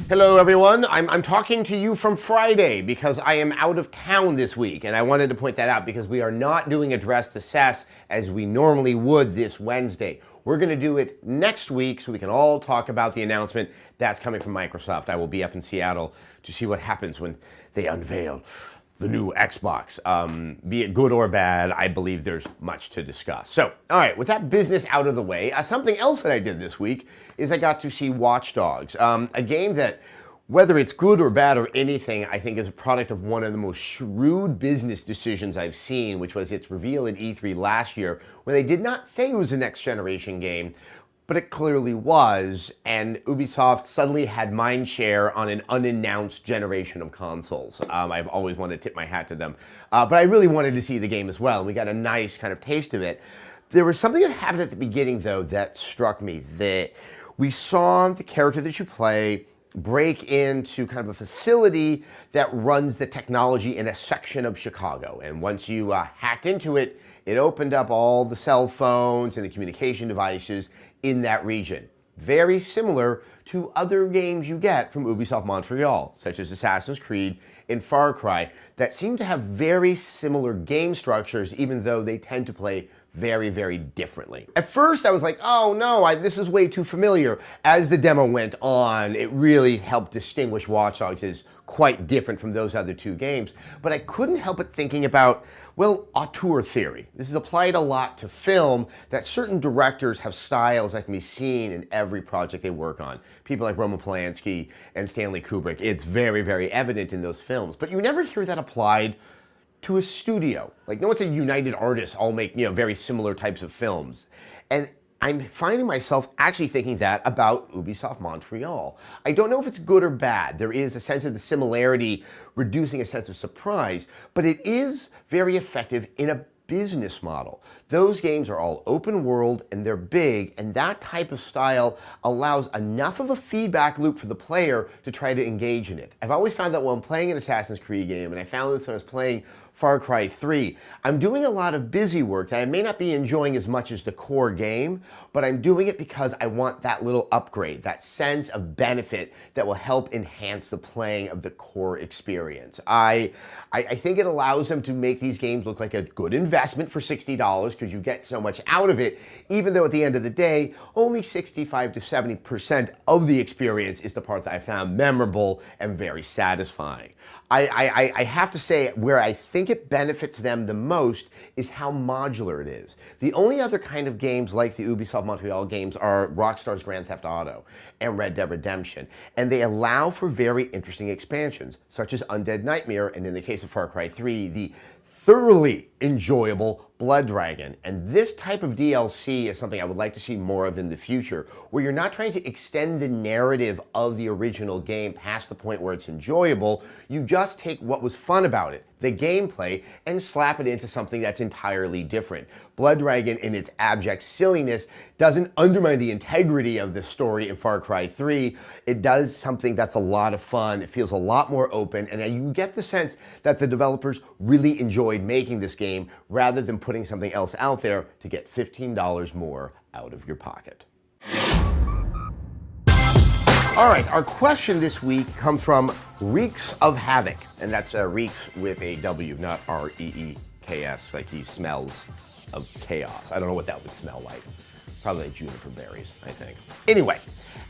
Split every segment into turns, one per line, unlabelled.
Hello everyone, I'm talking to you from Friday because I am out of town this week, and I wanted to point that out because we are not doing Address the SES as we normally would this Wednesday. We're going to do it next week so we can all talk about the announcement that's coming from Microsoft. I will be up in Seattle to see what happens when they unveil the new Xbox. Be it good or bad, I believe there's much to discuss. So, all right, with that business out of the way, something else that I did this week is I got to see Watch Dogs, a game that, whether it's good or bad or anything, I think is a product of one of the most shrewd business decisions I've seen, which was its reveal at E3 last year, when they did not say it was a next generation game, but it clearly was, and Ubisoft suddenly had mind share on an unannounced generation of consoles. I've always wanted to tip my hat to them, but I really wanted to see the game as well, and we got a nice kind of taste of it. There was something that happened at the beginning, though, that struck me, that we saw the character that you play break into kind of a facility that runs the technology in a section of Chicago, and once you hacked into it, it opened up all the cell phones and the communication devices in that region. Very similar to other games you get from Ubisoft Montreal, such as Assassin's Creed and Far Cry, that seem to have very similar game structures, even though they tend to play very, very differently. At first I was like, oh no, this is way too familiar. As the demo went on, it really helped distinguish Watch Dogs as quite different from those other two games. But I couldn't help but thinking about, well, auteur theory. This is applied a lot to film, that certain directors have styles that can be seen in every project they work on. People like Roman Polanski and Stanley Kubrick, it's very, very evident in those films. But you never hear that applied to a studio. Like, no one said United Artists all make, very similar types of films. And I'm finding myself actually thinking that about Ubisoft Montreal. I don't know if it's good or bad. There is a sense of the similarity reducing a sense of surprise, but it is very effective in a business model. Those games are all open world and they're big, and that type of style allows enough of a feedback loop for the player to try to engage in it. I've always found that when I'm playing an Assassin's Creed game, and I found this when I was playing Far Cry 3, I'm doing a lot of busy work that I may not be enjoying as much as the core game, but I'm doing it because I want that little upgrade, that sense of benefit that will help enhance the playing of the core experience. I think it allows them to make these games look like a good investment for $60 because you get so much out of it, even though at the end of the day, only 65 to 70% of the experience is the part that I found memorable and very satisfying. I have to say, where I think it benefits them the most is how modular it is. The only other kind of games like the Ubisoft Montreal games are Rockstar's Grand Theft Auto and Red Dead Redemption, and they allow for very interesting expansions, such as Undead Nightmare, and in the case of Far Cry 3, the thoroughly enjoyable Blood Dragon. And this type of DLC is something I would like to see more of in the future, where you're not trying to extend the narrative of the original game past the point where it's enjoyable. You just take what was fun about it, the gameplay, and slap it into something that's entirely different. Blood Dragon, in its abject silliness, doesn't undermine the integrity of the story in Far Cry 3. It does something that's a lot of fun. It feels a lot more open, and you get the sense that the developers really enjoyed making this game rather than putting something else out there to get $15 more out of your pocket. All right, our question this week comes from Reeks of Havoc, and that's Reeks with a W, not R-E-E-K-S, like he smells of chaos. I don't know what that would smell like. Probably like juniper berries, I think. Anyway,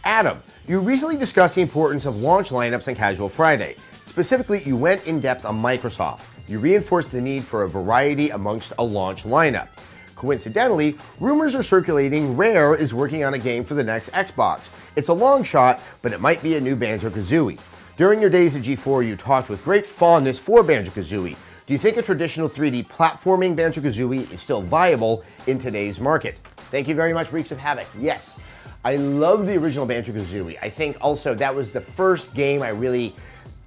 Adam, you recently discussed the importance of launch lineups on Casual Friday. Specifically, you went in depth on Microsoft. You reinforced the need for a variety amongst a launch lineup. Coincidentally, rumors are circulating Rare is working on a game for the next Xbox. It's a long shot, but it might be a new Banjo-Kazooie. During your days at G4, you talked with great fondness for Banjo-Kazooie. Do you think a traditional 3D platforming Banjo-Kazooie is still viable in today's market? Thank you very much, Reeks of Havoc. Yes, I love the original Banjo-Kazooie. I think also that was the first game I really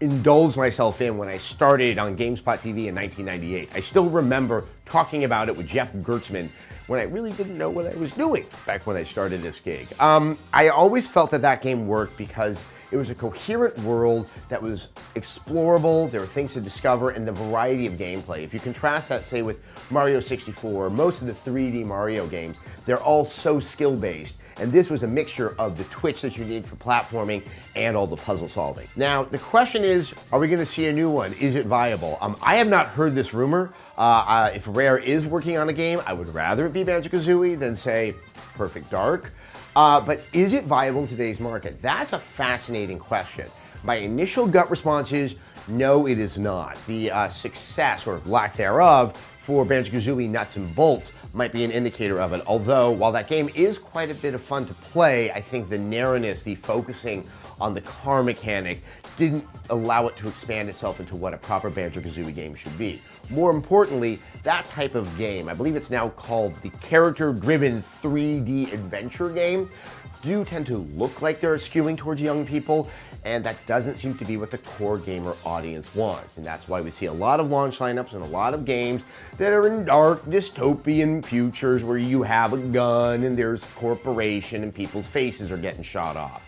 indulged myself in when I started on GameSpot TV in 1998. I still remember talking about it with Jeff Gertzman when I really didn't know what I was doing back when I started this gig. I always felt that that game worked because It was a coherent world that was explorable, there were things to discover, and the variety of gameplay. If you contrast that, say, with Mario 64, most of the 3D Mario games, they're all so skill-based, and this was a mixture of the twitch that you need for platforming and all the puzzle solving. Now, the question is, are we gonna see a new one? Is it viable? I have not heard this rumor. If Rare is working on a game, I would rather it be Banjo-Kazooie than, say, Perfect Dark. But is it viable in today's market? That's a fascinating question. My initial gut response is, no, it is not. The success, or lack thereof, for Banjo-Kazooie Nuts and Bolts might be an indicator of it. Although, while that game is quite a bit of fun to play, I think the narrowness, the focusing on the car mechanic, didn't allow it to expand itself into what a proper Banjo-Kazooie game should be. More importantly, that type of game, I believe it's now called the character-driven 3D adventure game, do tend to look like they're skewing towards young people, and that doesn't seem to be what the core gamer audience wants. And that's why we see a lot of launch lineups and a lot of games that are in dark dystopian futures where you have a gun and there's a corporation and people's faces are getting shot off.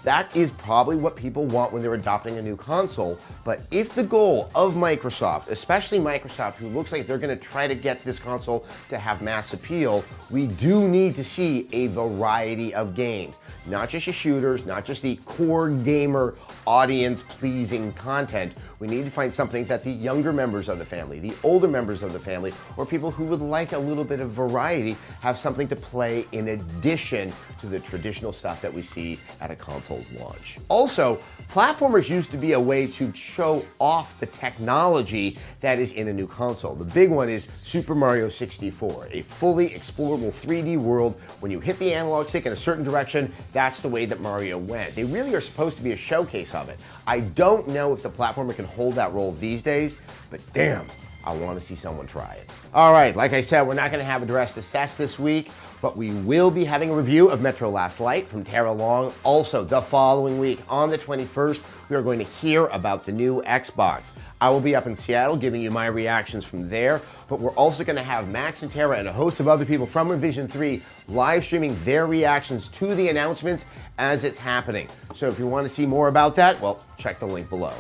That is probably what people want when they're adopting a new console, but if the goal of Microsoft, especially Microsoft, who looks like they're gonna try to get this console to have mass appeal, we do need to see a variety of games. Not just your shooters, not just the core gamer audience-pleasing content. We need to find something that the younger members of the family, the older members of the family, or people who would like a little bit of variety have something to play in addition to the traditional stuff that we see at a console's launch. Also, platformers used to be a way to show off the technology that is in a new console. The big one is Super Mario 64, a fully explorable 3D world. When you hit the analog stick in a certain direction, that's the way that Mario went. They really are supposed to be a showcase of it. I don't know if the platformer can hold that role these days, but damn, I want to see someone try it. All right, like I said, we're not going to have Address the SES this week, but we will be having a review of Metro Last Light from Tara Long. Also, the following week, on the 21st, we are going to hear about the new Xbox. I will be up in Seattle giving you my reactions from there, but we're also going to have Max and Tara and a host of other people from Revision 3 live streaming their reactions to the announcements as it's happening. So if you want to see more about that, well, check the link below.